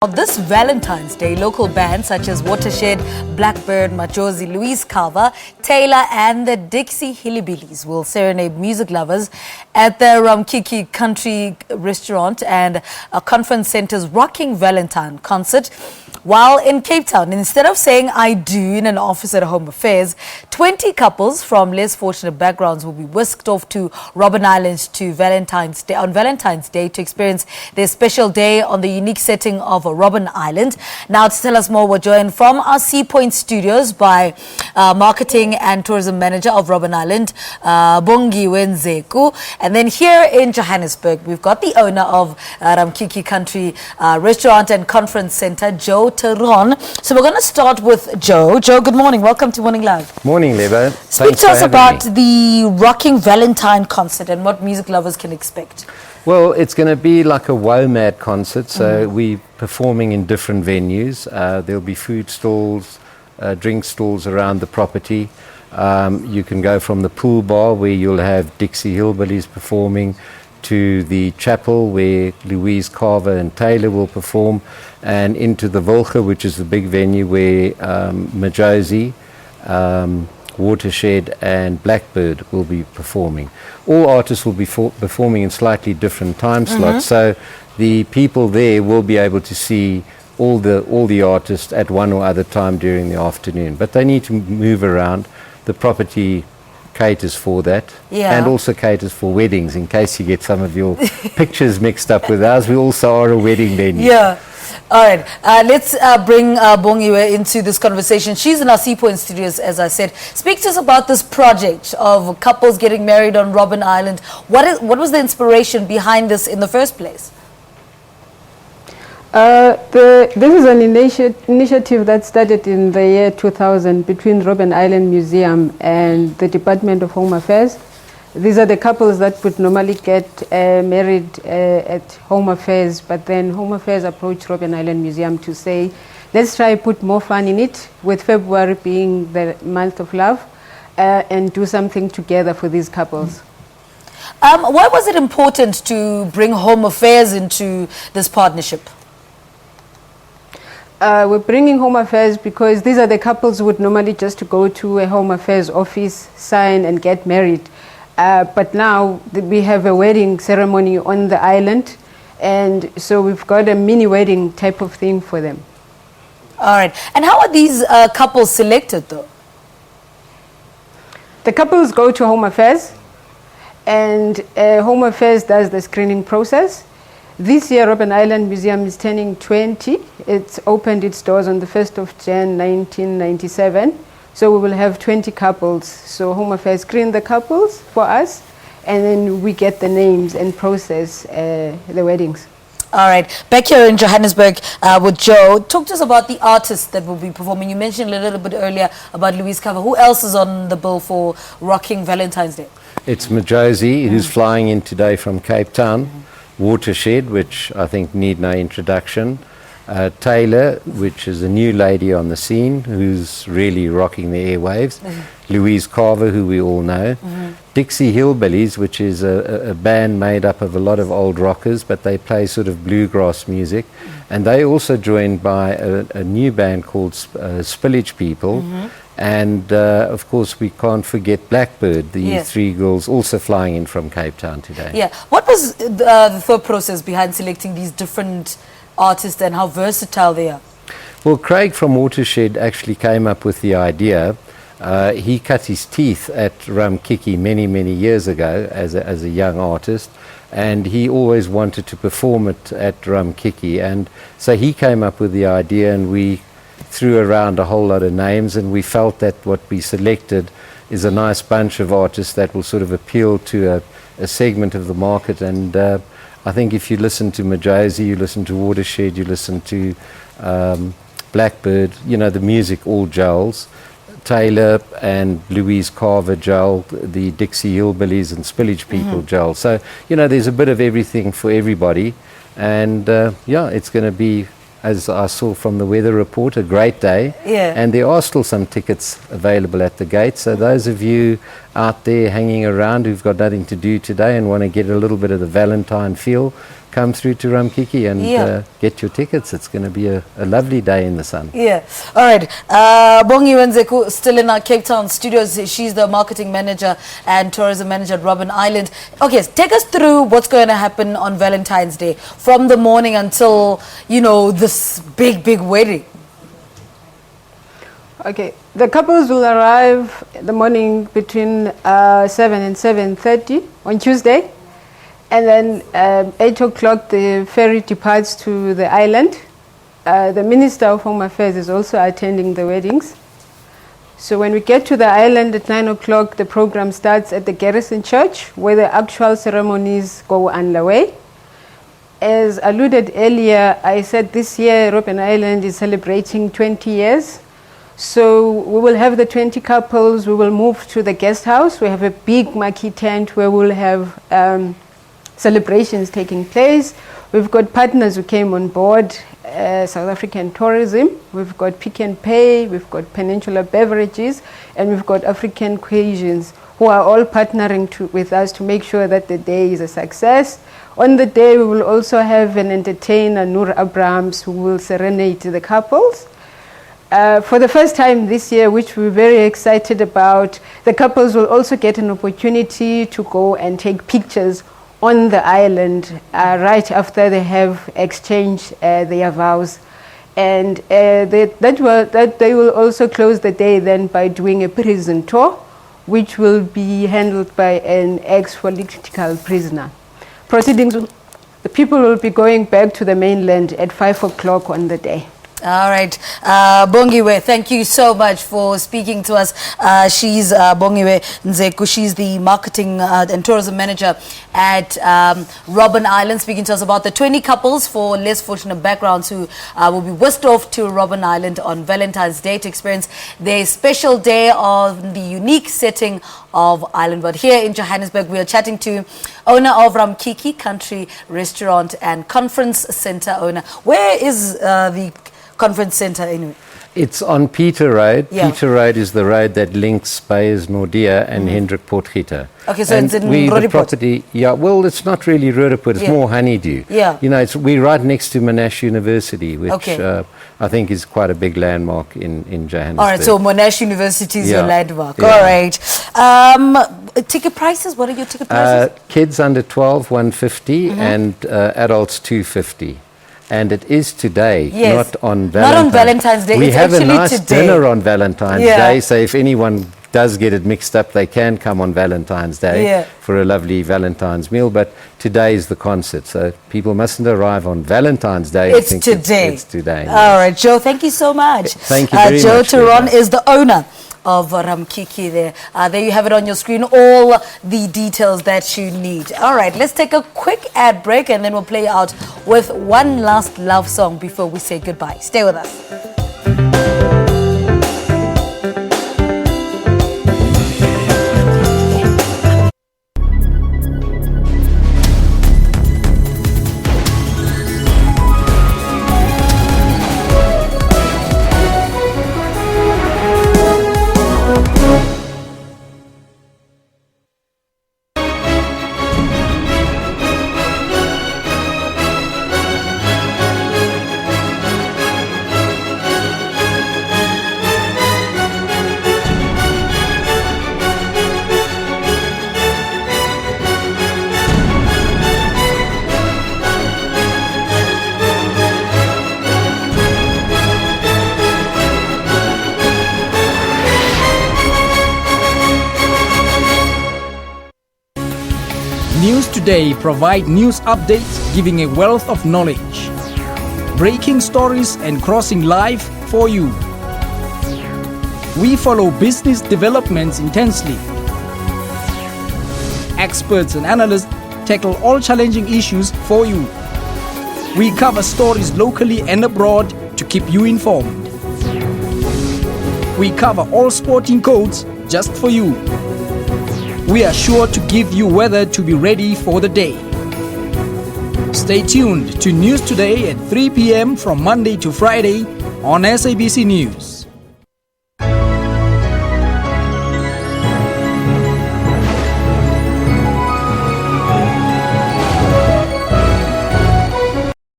On this Valentine's Day, local bands such as Watershed, Blackbyrd, Majozi, Louise Carver, Tailor and the Dixie Hillbillies will serenade music lovers at the Ramkiki country restaurant and a conference center's Rocking Valentine concert. While in Cape Town, instead of saying I do in an office at Home Affairs, 20 couples from less fortunate backgrounds will be whisked off to Robben Island on Valentine's Day to experience their special day on the unique setting of Robben Island. Now, to tell us more, we're joined from our Sea Point studios by Marketing and Tourism Manager of Robben Island Bongiwe Nzeku. And then here in Johannesburg, we've got the owner of Ramkiki Country Restaurant and Conference Center, Theron. So we're going to start with Joe. Joe, good morning. Welcome to Morning Live. Morning, Lebo. Speak to us about the Rocking Valentine concert and what music lovers can expect. Well, it's going to be like a WOMAD concert, so we're performing in different venues. There'll be food stalls, drink stalls around the property. You can go from the pool bar where you'll have Dixie Hillbillies performing to the chapel where Louise Carver and Tailor will perform, and into the Volga, which is the big venue where Majozi, Watershed and Blackbyrd will be performing. All artists will be performing in slightly different time slots, so the people there will be able to see all the artists at one or other time during the afternoon. But they need to move around. The property caters for that, and also caters for weddings, in case you get some of your pictures mixed up with ours. We also are a wedding venue. Yeah. All right, let's bring Bongiwe into this conversation. She's in our Sea Point studios, as I said. Speak to us about this project of couples getting married on Robben Island. What was the inspiration behind this in the first place? This is an initiative that started in the year 2000 between Robben Island Museum and the Department of Home Affairs. These are the couples that would normally get married at Home Affairs, but then Home Affairs approached Robben Island Museum to say, let's try put more fun in it, with February being the month of love, and do something together for these couples. Why was it important to bring Home Affairs into this partnership? We're bringing Home Affairs because these are the couples who would normally just go to a Home Affairs office, sign and get married. But now we have a wedding ceremony on the island, and so we've got a mini wedding type of thing for them. All right. And how are these couples selected, though? The couples go to Home Affairs, and Home Affairs does the screening process. This year, Robben Island Museum is turning 20. It's opened its doors on the 1st of January 1997. So we will have 20 couples. So Home Affairs screen the couples for us, and then we get the names and process the weddings. All right. Back here in Johannesburg with Joe, talk to us about the artists that will be performing. You mentioned a little bit earlier about Louise Carver. Who else is on the bill for Rocking Valentine's Day? It's Majozi, who's flying in today from Cape Town. Watershed, which I think need no introduction. Tailor, which is a new lady on the scene who's really rocking the airwaves. Louise Carver, who we all know. Dixie Hillbillies, which is a band made up of a lot of old rockers, but they play sort of bluegrass music. And they also joined by a new band called Spillage People. And of course, we can't forget Blackbyrd, the three girls also flying in from Cape Town today. Yeah. What was the thought process behind selecting these different artists and how versatile they are? Well, Craig from Watershed actually came up with the idea. He cut his teeth at Ramkiki many years ago as a young artist, and he always wanted to perform it at Ramkiki, and so he came up with the idea, and we threw around a whole lot of names, and we felt that what we selected is a nice bunch of artists that will sort of appeal to a segment of the market. And I think if you listen to Majozi, you listen to Watershed, you listen to Blackbyrd, you know, the music all gels. Tailor and Louise Carver gel, the Dixie Hillbillies and Spillage People gel. So, you know, there's a bit of everything for everybody. And yeah, it's going to be, as I saw from the weather report, a great day. And there are still some tickets available at the gate. So those of you out there hanging around who've got nothing to do today and want to get a little bit of the Valentine feel, come through to Ramkiki and get your tickets. It's going to be a lovely day in the sun. Yeah. All right. Bongiwe Nzeku, still in our Cape Town studios. She's the marketing manager and tourism manager at Robben Island. Okay, take us through what's going to happen on Valentine's Day from the morning until, this big wedding. Okay, the couples will arrive in the morning between 7 and 7:30 on Tuesday. And then 8 o'clock, the ferry departs to the island. The Minister of Home Affairs is also attending the weddings. So when we get to the island at 9 o'clock, the program starts at the Garrison Church, where the actual ceremonies go underway. As alluded earlier, I said this year Robben Island is celebrating 20 years. So we will have the 20 couples. We will move to the guest house. We have a big marquee tent where we'll have celebrations taking place. We've got partners who came on board, South African Tourism. We've got Pick n Pay, we've got Peninsula Beverages, and we've got African Cuisines, who are all partnering with us to make sure that the day is a success. On the day, we will also have an entertainer, Noor Abrahams, who will serenade the couples. For the first time this year, which we're very excited about, the couples will also get an opportunity to go and take pictures on the island right after they have exchanged their vows. And that they will also close the day then by doing a prison tour, which will be handled by an ex-political prisoner. Proceedings, the people will be going back to the mainland at 5 o'clock on the day. All right. Bongiwe, thank you so much for speaking to us. She's Bongiwe Nzeku. She's the marketing and tourism manager at Robben Island, speaking to us about the 20 couples for less fortunate backgrounds who will be whisked off to Robben Island on Valentine's Day to experience their special day on the unique setting of Island. But here in Johannesburg, we are chatting to owner of Ramkiki Country Restaurant and Conference Center owner. Where is the Conference Center anyway? It's on Peter Road. Yeah. Peter Road is the road that links Beyers Nordia and Hendrik Potgieter. Okay, so it's in the Roodepoort. property. Yeah, well, it's not really Roodepoort. It's more Honeydew. Yeah. We're right next to Monash University, which I think is quite a big landmark in Johannesburg. All right, so Monash University is your landmark. Yeah. All right. Ticket prices, what are your ticket prices? Kids under 12, 150, and adults 250. And it is today, not on Valentine's. Not on Valentine's Day. We it's have a nice today. dinner on Valentine's Day, so if anyone does get it mixed up, they can come on Valentine's Day for a lovely Valentine's meal. But today is the concert, so people mustn't arrive on Valentine's Day. It's today. It's today. All right, Joe, thank you so much. Thank you very much. Joe Theron is the owner of Ramkiki there. There you have it on your screen, all the details that you need. All right, let's take a quick ad break and then we'll play out with one last love song before we say goodbye. Stay with us. News Today provide news updates giving a wealth of knowledge. Breaking stories and crossing live for you. We follow business developments intensely. Experts and analysts tackle all challenging issues for you. We cover stories locally and abroad to keep you informed. We cover all sporting codes just for you. We are sure to give you weather to be ready for the day. Stay tuned to News Today at 3 p.m. from Monday to Friday on SABC News.